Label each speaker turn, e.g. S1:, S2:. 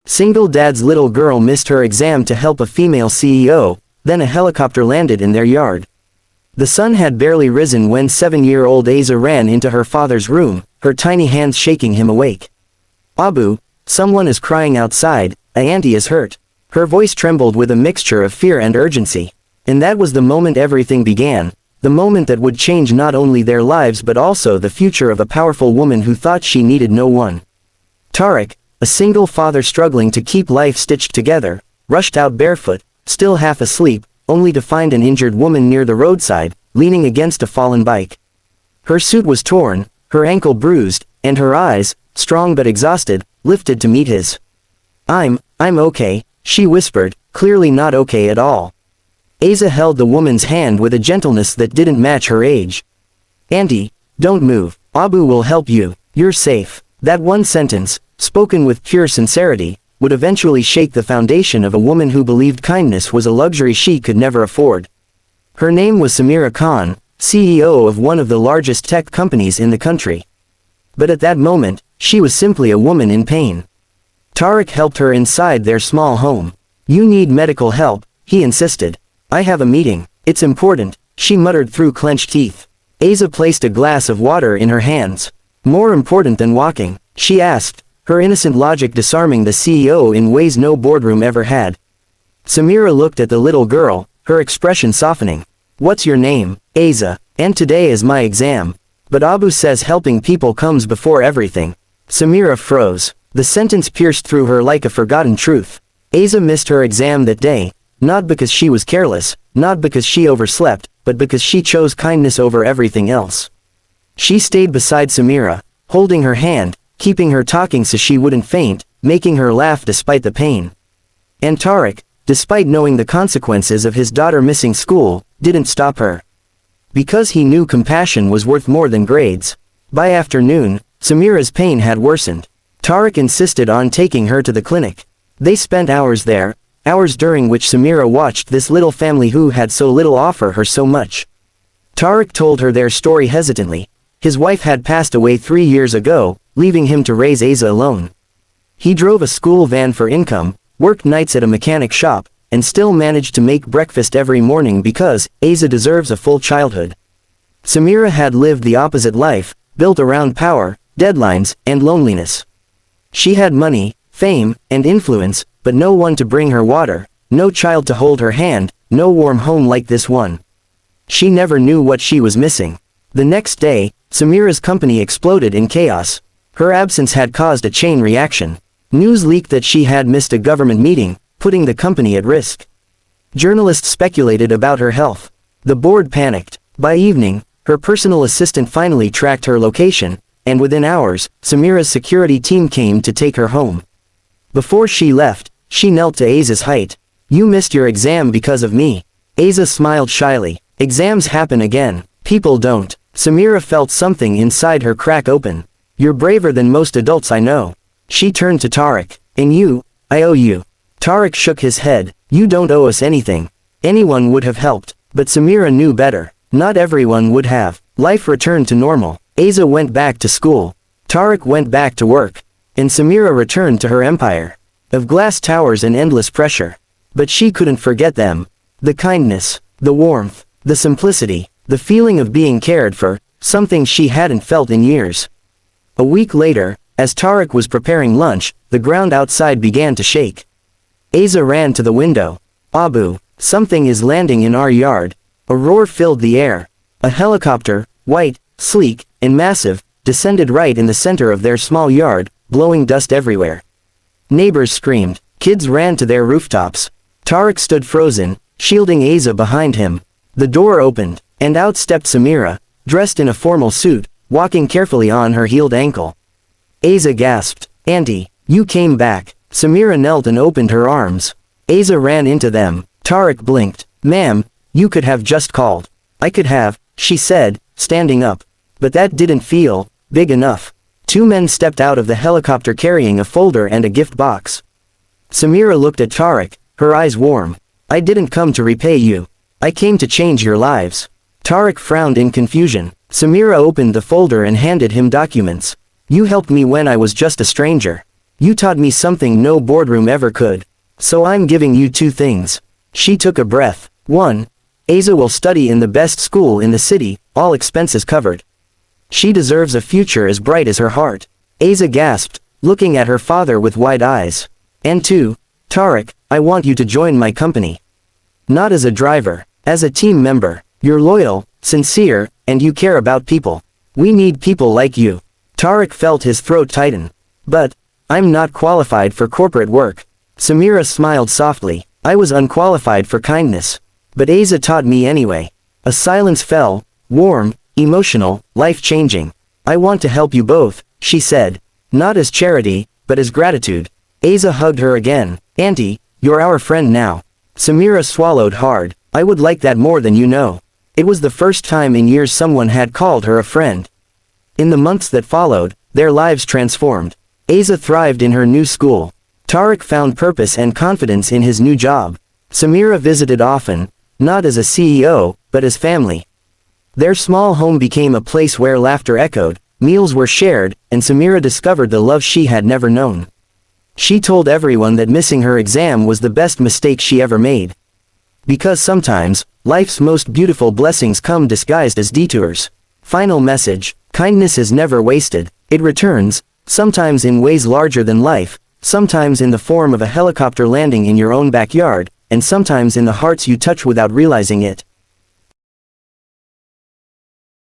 S1: Single dad's little girl missed her exam to help a female CEO, then a helicopter landed in their yard. The sun had barely risen when 7-year-old Aiza ran into her father's room, her tiny hands shaking him awake. "Abu, someone is crying outside, a auntie is hurt." Her voice trembled with a mixture of fear and urgency. And that was the moment everything began, the moment that would change not only their lives but also the future of a powerful woman who thought she needed no one. Tariq, a single father struggling to keep life stitched together, rushed out barefoot, still half asleep, only to find an injured woman near the roadside, leaning against a fallen bike. Her suit was torn, her ankle bruised, and her eyes, strong but exhausted, lifted to meet his. I'm okay," she whispered, clearly not okay at all. Aiza held the woman's hand with a gentleness that didn't match her age. "Auntie, don't move, Abu will help you, you're safe." That one sentence, spoken with pure sincerity, would eventually shake the foundation of a woman who believed kindness was a luxury she could never afford. Her name was Samira Khan, CEO of one of the largest tech companies in the country. But at that moment, she was simply a woman in pain. Tariq helped her inside their small home. "You need medical help," he insisted. "I have a meeting, it's important," she muttered through clenched teeth. Aiza placed a glass of water in her hands. "More important than walking?" she asked, her innocent logic disarming the CEO in ways no boardroom ever had. Samira looked at the little girl, her expression softening. "What's your name?" "Aiza, and today is my exam. But Abu says helping people comes before everything." Samira froze. The sentence pierced through her like a forgotten truth. Aiza missed her exam that day, not because she was careless, not because she overslept, but because she chose kindness over everything else. She stayed beside Samira, holding her hand, keeping her talking so she wouldn't faint, making her laugh despite the pain. And Tariq, despite knowing the consequences of his daughter missing school, didn't stop her. Because he knew compassion was worth more than grades. By afternoon, Samira's pain had worsened. Tariq insisted on taking her to the clinic. They spent hours there, hours during which Samira watched this little family who had so little offer her so much. Tariq told her their story hesitantly. His wife had passed away 3 years ago, leaving him to raise Aiza alone. He drove a school van for income, worked nights at a mechanic shop, and still managed to make breakfast every morning because Aiza deserves a full childhood. Samira had lived the opposite life, built around power, deadlines, and loneliness. She had money, fame, and influence, but no one to bring her water, no child to hold her hand, no warm home like this one. She never knew what she was missing. The next day, Samira's company exploded in chaos. Her absence had caused a chain reaction. News leaked that she had missed a government meeting, putting the company at risk. Journalists speculated about her health. The board panicked. By evening, her personal assistant finally tracked her location, and within hours, Samira's security team came to take her home. Before she left, she knelt to Aiza's height. "You missed your exam because of me." Aiza smiled shyly. "Exams happen again. People don't." Samira felt something inside her crack open. "You're braver than most adults I know." She turned to Tariq. "And you, I owe you." Tariq shook his head. "You don't owe us anything. Anyone would have helped, but Samira knew better. Not everyone would have." Life returned to normal. Aiza went back to school. Tariq went back to work. And Samira returned to her empire of glass towers and endless pressure. But she couldn't forget them. The kindness, the warmth, the simplicity, the feeling of being cared for, something she hadn't felt in years. A week later, as Tariq was preparing lunch, the ground outside began to shake. Aiza ran to the window. "Abu, something is landing in our yard." A roar filled the air. A helicopter, white, sleek, and massive, descended right in the center of their small yard, blowing dust everywhere. Neighbors screamed. Kids ran to their rooftops. Tariq stood frozen, shielding Aiza behind him. The door opened, and out stepped Samira, dressed in a formal suit, walking carefully on her heeled ankle. Aiza gasped. "Auntie, you came back." Samira knelt and opened her arms. Aiza ran into them. Tariq blinked. "Ma'am, you could have just called." "I could have," she said, standing up. "But that didn't feel big enough." 2 men stepped out of the helicopter carrying a folder and a gift box. Samira looked at Tariq, her eyes warm. "I didn't come to repay you. I came to change your lives." Tariq frowned in confusion. Samira opened the folder and handed him documents. "You helped me when I was just a stranger." You taught me something no boardroom ever could. So I'm giving you 2 things. She took a breath. 1. Aiza will study in the best school in the city, all expenses covered. She deserves a future as bright as her heart. Aiza gasped, looking at her father with wide eyes. And 2. Tariq, I want you to join my company. Not as a driver, as a team member. You're loyal, sincere, and you care about people. We need people like you. Tariq felt his throat tighten. But, I'm not qualified for corporate work. Samira smiled softly. I was unqualified for kindness. But Aiza taught me anyway. A silence fell, warm, emotional, life-changing. I want to help you both, she said. Not as charity, but as gratitude. Aiza hugged her again. Auntie, you're our friend now. Samira swallowed hard. I would like that more than you know. It was the first time in years someone had called her a friend. In the months that followed, their lives transformed. Aiza thrived in her new school. Tariq found purpose and confidence in his new job. Samira visited often, not as a CEO, but as family. Their small home became a place where laughter echoed, meals were shared, and Samira discovered the love she had never known. She told everyone that missing her exam was the best mistake she ever made. Because sometimes, life's most beautiful blessings come disguised as detours. Final message: kindness is never wasted. It returns, sometimes in ways larger than life, sometimes in the form of a helicopter landing in your own backyard, and sometimes in the hearts you touch without realizing it.